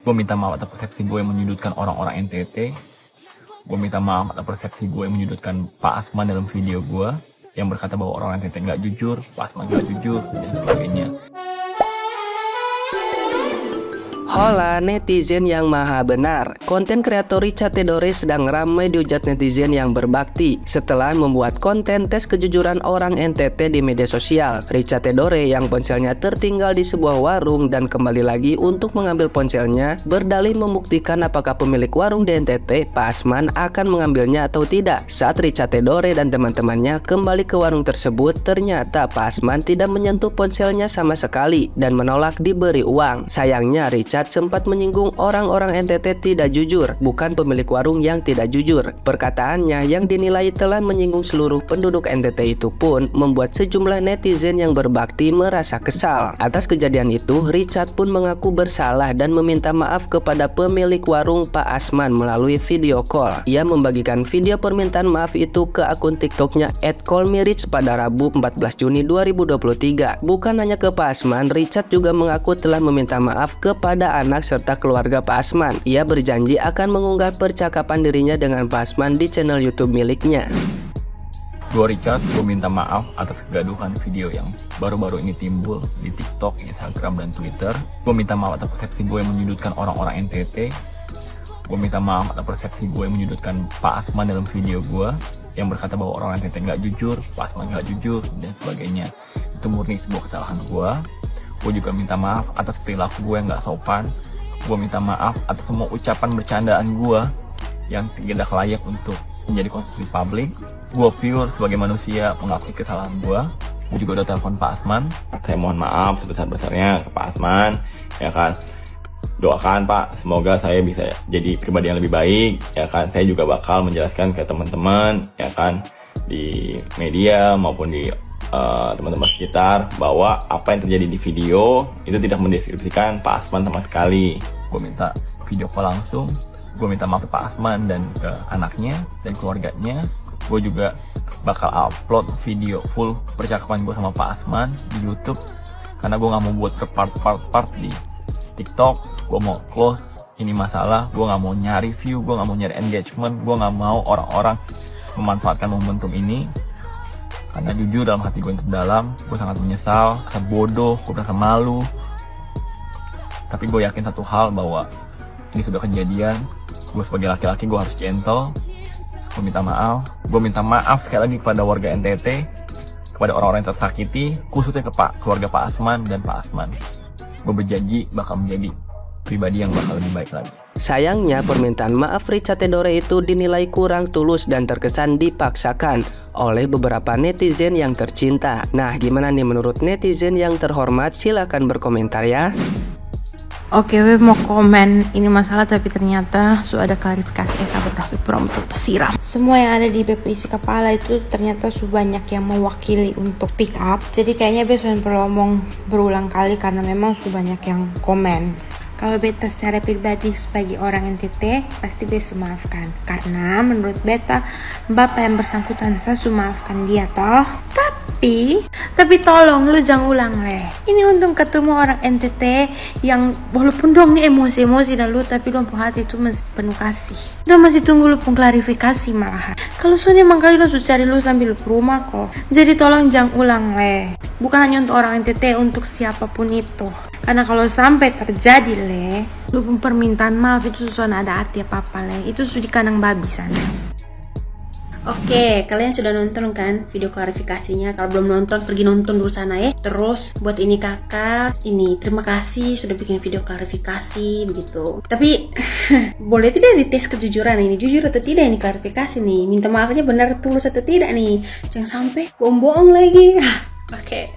Gue minta maaf atas persepsi gue yang menyudutkan orang-orang NTT. Gue minta maaf atas persepsi gue yang menyudutkan Pak Asman dalam video gue, yang berkata bahwa orang NTT nggak jujur, Pak Asman nggak jujur, dan sebagainya. Hola netizen yang maha benar. Konten kreator Richard Theodore sedang ramai dihujat netizen yang berbakti setelah membuat konten tes kejujuran orang NTT di media sosial. Richard Theodore yang ponselnya tertinggal di sebuah warung dan kembali lagi untuk mengambil ponselnya, berdalih membuktikan apakah pemilik warung di NTT, Pak Asman, akan mengambilnya atau tidak. Saat Richard Theodore dan teman-temannya kembali ke warung tersebut, ternyata Pak Asman tidak menyentuh ponselnya sama sekali dan menolak diberi uang. Sayangnya Richard sempat menyinggung orang-orang NTT tidak jujur, bukan pemilik warung yang tidak jujur. Perkataannya yang dinilai telah menyinggung seluruh penduduk NTT itu pun membuat sejumlah netizen yang berbakti merasa kesal. Atas kejadian itu, Richard pun mengaku bersalah dan meminta maaf kepada pemilik warung Pak Asman melalui video call. Ia membagikan video permintaan maaf itu ke akun TikToknya @callmerich pada Rabu 14 Juni 2023. Bukan hanya ke Pak Asman, Richard juga mengaku telah meminta maaf kepada anak serta keluarga Pak Asman. Ia berjanji akan mengunggah percakapan dirinya dengan Pak Asman di channel YouTube miliknya. Gue Richard, gue minta maaf atas kegaduhan video yang baru-baru ini timbul di TikTok, Instagram, dan Twitter. Gue minta maaf atas persepsi gue yang menyudutkan orang-orang NTT. Gue minta maaf atas persepsi gue yang menyudutkan Pak Asman dalam video gue, yang berkata bahwa orang NTT nggak jujur, Pak Asman nggak jujur, dan sebagainya. Itu murni sebuah kesalahan gue. Gue juga minta maaf atas perilaku gue yang gak sopan. Gue minta maaf atas semua ucapan bercandaan gue yang tidak layak untuk menjadi konsumsi publik. Gue pure sebagai manusia mengakui kesalahan gue. Gue juga udah telepon Pak Asman. Saya mohon maaf sebesar-besarnya ke Pak Asman, ya kan. Doakan Pak, semoga saya bisa jadi pribadi yang lebih baik, ya kan. Saya juga bakal menjelaskan ke teman-teman, ya kan, di media maupun di teman-teman sekitar bahwa apa yang terjadi di video itu tidak mendeskripsikan Pak Asman sama sekali. Gue minta video call langsung. Gue minta maaf ke Pak Asman dan ke anaknya dan keluarganya. Gue juga bakal upload video full percakapan gue sama Pak Asman di YouTube, karena gue nggak mau buat part di TikTok. Gue mau close ini masalah. Gue nggak mau nyari view, gue nggak mau nyari engagement, gue nggak mau orang-orang memanfaatkan momentum ini. Karena jujur dalam hati gue yang terdalam, gue sangat menyesal, sangat bodoh, gue merasa malu. Tapi gue yakin satu hal, bahwa ini sudah kejadian. Gue sebagai laki-laki, gue harus gentle. Gue minta maaf. Gue minta maaf sekali lagi kepada warga NTT, kepada orang-orang yang tersakiti, khususnya ke keluarga Pak Asman dan Pak Asman. Gue berjanji bakal menjadi pribadi yang bakal lebih baik lagi. Sayangnya permintaan maaf Richard Theodore itu dinilai kurang tulus dan terkesan dipaksakan oleh beberapa netizen yang tercinta. Nah, gimana nih menurut netizen yang terhormat? Silahkan berkomentar ya. Oke, we mau komen ini masalah, tapi ternyata sudah ada klarifikasi. Sahabat Rafi Pura betul tersiram. Semua yang ada di BP isi kepala itu ternyata sudah banyak yang mewakili untuk pick up. Jadi kayaknya besok perlu ngomong berulang kali karena memang sudah banyak yang komen. Kalau beta secara pribadi sebagai orang NTT pasti beta maafkan, karena menurut beta bapak yang bersangkutan saya maafkan dia toh. Tapi tolong lu jangan ulang Ini untung ketemu orang NTT yang walaupun dong nih emosi-emosi dan lu, tapi dong hati itu masih penuh kasih. Dong masih tunggu lu pun klarifikasi malahan. Kalau soalnya emang kali lu sudah cari lu sambil lu ke rumah kok. Jadi tolong jangan ulang Bukan hanya untuk orang NTT, untuk siapapun itu. Karena kalau sampai terjadi lu pun permintaan maaf itu susah ada arti apa-apa Itu sudah di kandang babi sana. Oke, kalian sudah nonton kan video klarifikasinya? Kalau belum nonton, pergi nonton dulu sana ya. Terus buat ini kakak, terima kasih sudah bikin video klarifikasi begitu. Tapi boleh tidak dites kejujuran ini, jujur atau tidak ini klarifikasi nih? Minta maafnya benar tulus atau tidak nih? Jangan sampai bohong-bohong lagi. Oke,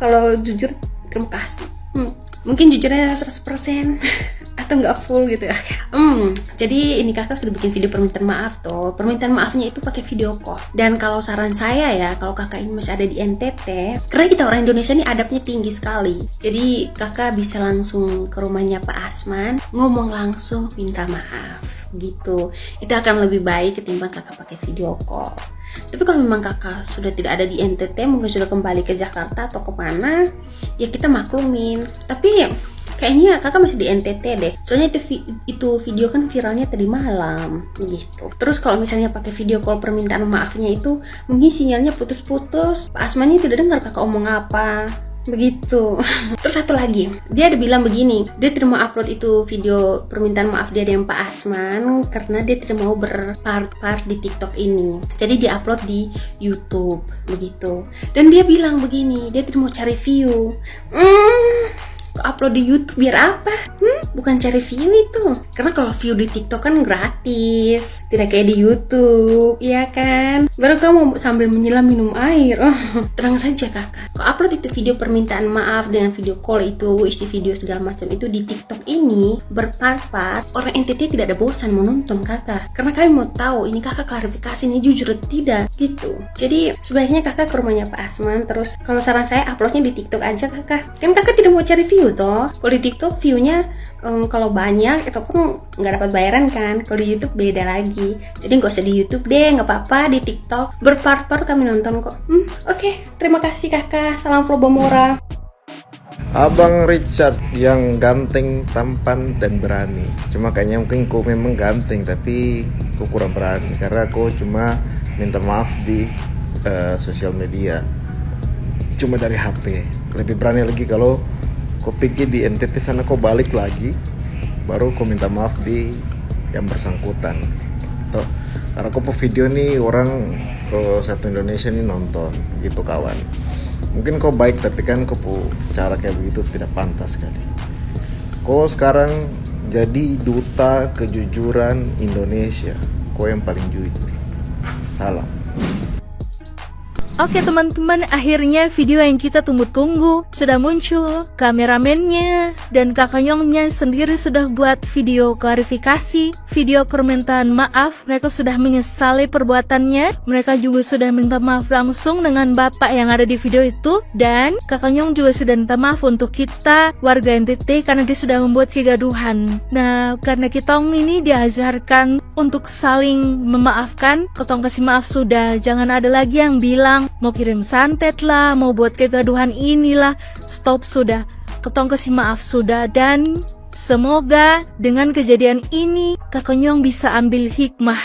kalau jujur terima kasih. Mungkin jujurnya 100% atau nggak full gitu ya. Jadi ini kakak sudah bikin video permintaan maaf toh. Permintaan maafnya itu pakai video call. Dan kalau saran saya ya, kalau kakak ini masih ada di NTT, karena kita orang Indonesia ini adabnya tinggi sekali. Jadi kakak bisa langsung ke rumahnya Pak Asman, ngomong langsung minta maaf gitu. Itu akan lebih baik ketimbang kakak pakai video call. Tapi kalau memang kakak sudah tidak ada di NTT, mungkin sudah kembali ke Jakarta atau kemana, ya kita maklumin. Tapi kayaknya kakak masih di NTT deh. Soalnya itu video kan viralnya tadi malam gitu. Terus kalau misalnya pakai video call permintaan maafnya itu mungkin sinyalnya putus-putus. Pak Asmannya tidak dengar kakak omong apa. Begitu. Terus satu lagi, dia ada bilang begini, dia tidak mau upload itu video permintaan maaf dia dengan Pak Asman karena dia tidak mau berpart-part di TikTok ini. Jadi dia upload di YouTube begitu. Dan dia bilang begini, dia tidak mau cari view. Upload di YouTube biar apa? Bukan cari view itu. Karena kalau view di TikTok kan gratis, tidak kayak di YouTube, ya kan? Baru kamu sambil menyelam minum air. Tenang saja kakak. Kalau upload itu video permintaan maaf dengan video call itu, isi video segala macam itu di TikTok ini berpart-part, orang NTT tidak ada bosan mau nonton kakak. Karena kami mau tahu ini kakak klarifikasi ini jujur atau tidak gitu. Jadi sebaiknya kakak ke rumahnya Pak Asman. Terus kalau saran saya uploadnya di TikTok aja kakak. Kan kakak tidak mau cari view toh. Kalau di TikTok view-nya kalau banyak itu pun nggak dapat bayaran kan. Kalau di YouTube beda lagi. Jadi nggak usah di YouTube deh, nggak apa-apa di TikTok berpart-part kami nonton kok. Oke. Terima kasih kakak. Salam Flow Bomora. Abang Richard yang ganteng, tampan dan berani. Cuma kayaknya mungkin kau memang ganteng tapi kau kurang berani karena kau cuma minta maaf di sosial media. Cuma dari HP. Lebih berani lagi kalau kau pikir di NTT sana kau balik lagi baru kau minta maaf di yang bersangkutan toh, karena kau video nih orang satu Indonesia nih nonton gitu kawan. Mungkin kau baik tapi kan kau cara kayak begitu tidak pantas kali. Kau sekarang jadi duta kejujuran Indonesia, kau yang paling jujur. Salam. Oke teman-teman, akhirnya video yang kita tunggu-tunggu sudah muncul. Kameramennya dan kakak Nyongnya sendiri sudah buat video klarifikasi, video permintaan maaf. Mereka sudah menyesali perbuatannya. Mereka juga sudah minta maaf langsung dengan bapak yang ada di video itu. Dan kakak Nyong juga sudah minta maaf untuk kita warga NTT karena dia sudah membuat kegaduhan. Nah, karena kita ini diajarkan untuk saling memaafkan, ketong kasih maaf sudah. Jangan ada lagi yang bilang mau kirim santet lah, mau buat kegaduhan inilah. Stop sudah, ketong kasih maaf sudah. Dan semoga dengan kejadian ini kakak Nyong bisa ambil hikmah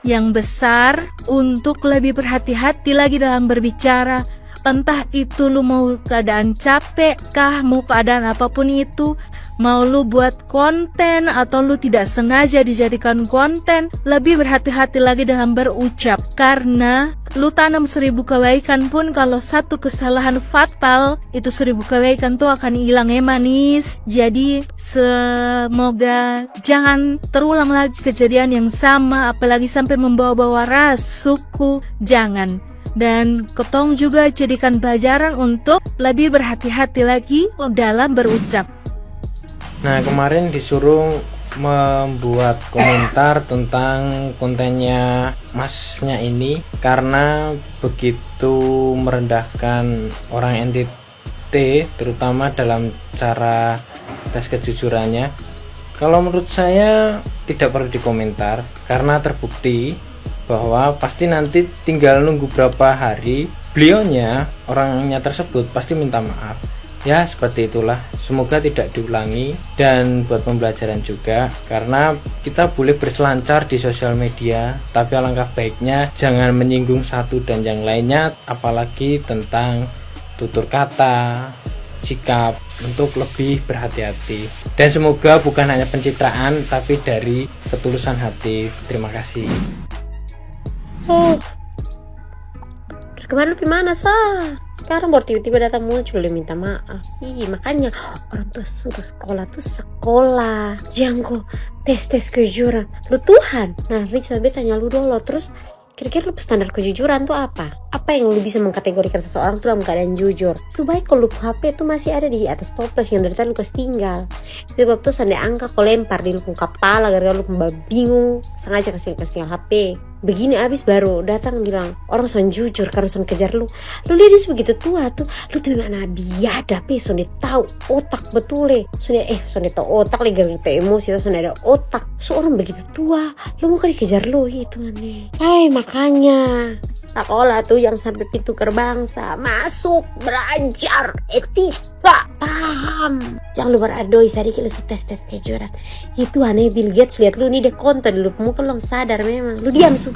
yang besar untuk lebih berhati-hati lagi dalam berbicara. Entah itu lu mau keadaan capek kah, mau keadaan apapun itu, mau lu buat konten atau lu tidak sengaja dijadikan konten, lebih berhati-hati lagi dalam berucap. Karena lu tanam 1000 kebaikan pun kalau satu kesalahan fatal, itu 1000 kebaikan tuh akan hilang manis. Jadi semoga jangan terulang lagi kejadian yang sama, apalagi sampai membawa-bawa ras, suku, jangan. Dan ketong juga jadikan pelajaran untuk lebih berhati-hati lagi dalam berucap. Nah, kemarin disuruh membuat komentar tentang kontennya masnya ini karena begitu merendahkan orang NTT, terutama dalam cara tes kejujurannya. Kalau menurut saya tidak perlu dikomentar karena terbukti bahwa pasti nanti tinggal nunggu berapa hari beliaunya, orangnya tersebut pasti minta maaf. Ya seperti itulah, semoga tidak diulangi dan buat pembelajaran juga, karena kita boleh berselancar di sosial media tapi alangkah baiknya jangan menyinggung satu dan yang lainnya, apalagi tentang tutur kata, sikap, untuk lebih berhati-hati. Dan semoga bukan hanya pencitraan tapi dari ketulusan hati. Terima kasih. Kemarin lu gimana sekarang baru tiba-tiba datang muncul dia minta maaf. Makanya orang tua suruh sekolah tuh sekolah, jangan kok tes kejujuran lu Tuhan. Nah Rich sampai tanya lu dulu, terus kira-kira lu standar kejujuran tuh apa yang lu bisa mengkategorikan seseorang tuh dalam keadaan jujur. Supaya kalau lu HP tuh masih ada di atas toples yang dari tadi lu tinggal. Sebab tuh sandai angka kau lempar di lu kepala gara-gara lu bingung sengaja kasih tinggal HP. Begini abis baru datang bilang orang son jujur karena son kejar lu lihat dia begitu tua tuh, lu tuh mana biadab son dia tahu otak betul son dia tahu otak lagi gara-gara emosi atau son ada otak, seorang begitu tua lu mau dikejar lu itu aneh. Makanya sekolah tuh yang sampai pintu gerbang masuk belajar etika, paham, jangan lu beradoi sedikit lu tes kejuran itu. Aneh Bill Gates, lihat lu nih deh konten lu muka lu sadar memang lu diam su.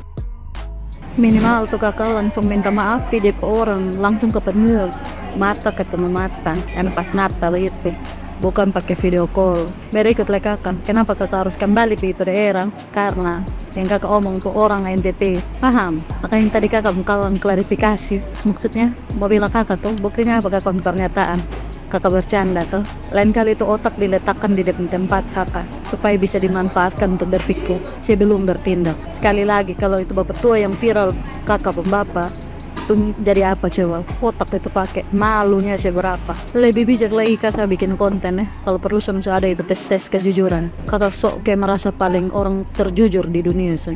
Minimal tuh kakak langsung minta maaf di orang, langsung ketemu mata ketemu mata, dan pas Natal itu bukan pakai video call. Mereka lekakan, kenapa kakak harus kembali ke itu daerah? Karena yang kakak omong tuh orang NTT, paham? Makanya tadi kakak mengkalang klarifikasi, maksudnya mau bilang kakak tuh buktinya apa kakak pernyataan, kakak bercanda tuh. Lain kali itu otak diletakkan di depan tempat kakak supaya bisa dimanfaatkan untuk berpikir sebelum bertindak. Sekali lagi kalau itu bapak tua yang viral kakak pembapak itu jadi apa coba? Otak itu pakai malunya seberapa? Lebih bijak lagi kakak bikin konten ya. Kalau perusahaan sudah ada itu tes kejujuran, kakak sok kayak merasa paling orang terjujur di dunia sih.